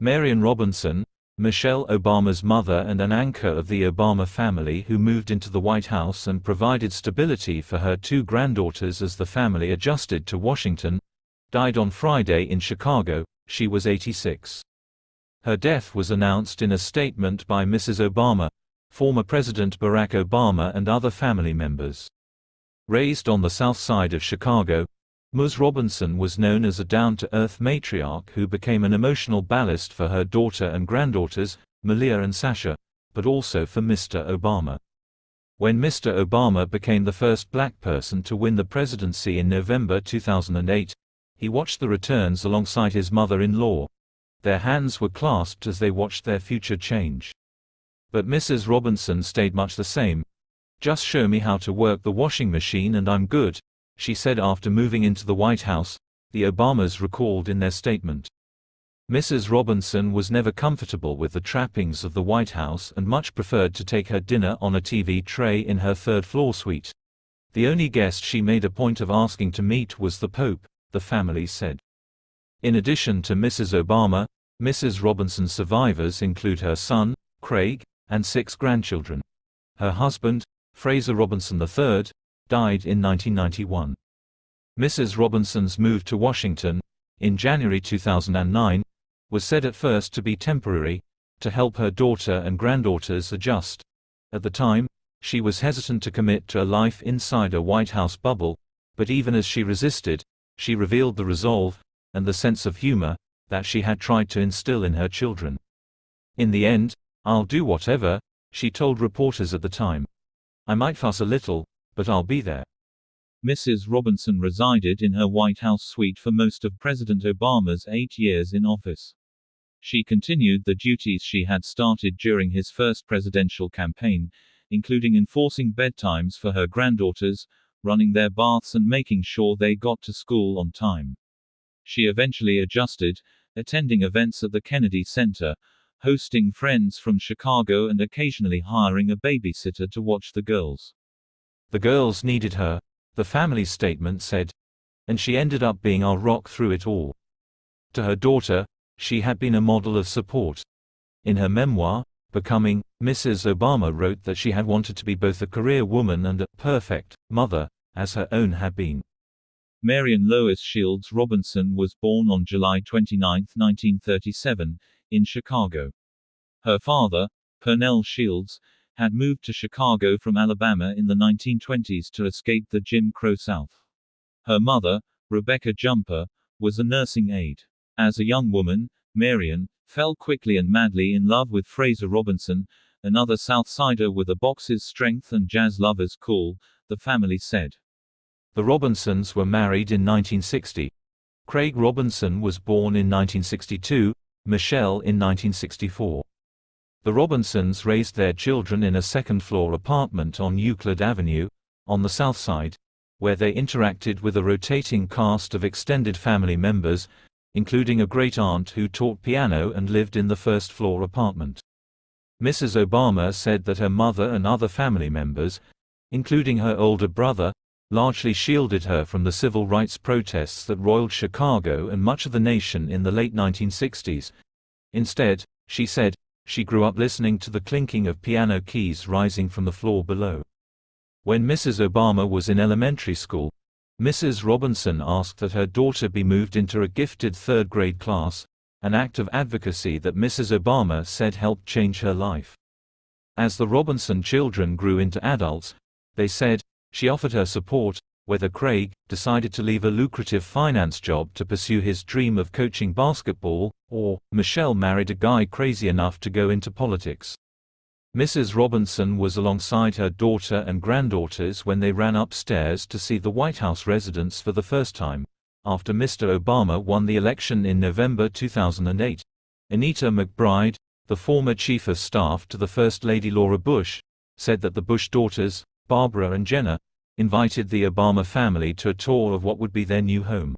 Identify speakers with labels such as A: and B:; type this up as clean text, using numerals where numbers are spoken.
A: Marian Robinson, Michelle Obama's mother and an anchor of the Obama family who moved into the White House and provided stability for her two granddaughters as the family adjusted to Washington, died on Friday in Chicago. She was 86. Her death was announced in a statement by Mrs. Obama, former President Barack Obama and other family members. Raised on the South Side of Chicago, Ms. Robinson was known as a down-to-earth matriarch who became an emotional ballast for her daughter and granddaughters, Malia and Sasha, but also for Mr. Obama. When Mr. Obama became the first black person to win the presidency in November 2008, he watched the returns alongside his mother-in-law. Their hands were clasped as they watched their future change. But Mrs. Robinson stayed much the same. "Just show me how to work the washing machine and I'm good," she said after moving into the White House, the Obamas recalled in their statement. Mrs. Robinson was never comfortable with the trappings of the White House and much preferred to take her dinner on a TV tray in her third-floor suite. The only guest she made a point of asking to meet was the Pope, the family said. In addition to Mrs. Obama, Mrs. Robinson's survivors include her son, Craig, and 6 grandchildren. Her husband, Fraser Robinson III, died in 1991. Mrs. Robinson's move to Washington, in January 2009, was said at first to be temporary, to help her daughter and granddaughters adjust. At the time, she was hesitant to commit to a life inside a White House bubble, but even as she resisted, she revealed the resolve, and the sense of humor, that she had tried to instill in her children. "In the end, I'll do whatever," she told reporters at the time. "I might fuss a little, but I'll be there." Mrs. Robinson resided in her White House suite for most of President Obama's 8 years in office. She continued the duties she had started during his first presidential campaign, including enforcing bedtimes for her granddaughters, running their baths and making sure they got to school on time. She eventually adjusted, attending events at the Kennedy Center, hosting friends from Chicago and occasionally hiring a babysitter to watch the girls. "The girls needed her," the family's statement said. "And she ended up being our rock through it all." To her daughter, she had been a model of support. In her memoir, Becoming, Mrs. Obama wrote that she had wanted to be both a career woman and a perfect mother, as her own had been. Marian Lois Shields Robinson was born on July 29, 1937, in Chicago. Her father, Pernell Shields, had moved to Chicago from Alabama in the 1920s to escape the Jim Crow South. Her mother, Rebecca Jumper, was a nursing aide. As a young woman, Marian fell quickly and madly in love with Fraser Robinson, another Southsider with a boxer's strength and jazz lover's cool, the family said. The Robinsons were married in 1960. Craig Robinson was born in 1962, Michelle in 1964. The Robinsons raised their children in a second-floor apartment on Euclid Avenue, on the South Side, where they interacted with a rotating cast of extended family members, including a great-aunt who taught piano and lived in the first-floor apartment. Mrs. Obama said that her mother and other family members, including her older brother, largely shielded her from the civil rights protests that roiled Chicago and much of the nation in the late 1960s. Instead, she said, she grew up listening to the clinking of piano keys rising from the floor below. When Mrs. Obama was in elementary school, Mrs. Robinson asked that her daughter be moved into a gifted third-grade class, an act of advocacy that Mrs. Obama said helped change her life. As the Robinson children grew into adults, they said, she offered her support, whether Craig decided to leave a lucrative finance job to pursue his dream of coaching basketball, or Michelle married a guy crazy enough to go into politics. Mrs. Robinson was alongside her daughter and granddaughters when they ran upstairs to see the White House residence for the first time, after Mr. Obama won the election in November 2008. Anita McBride, the former chief of staff to the First Lady Laura Bush, said that the Bush daughters, Barbara and Jenna, invited the Obama family to a tour of what would be their new home.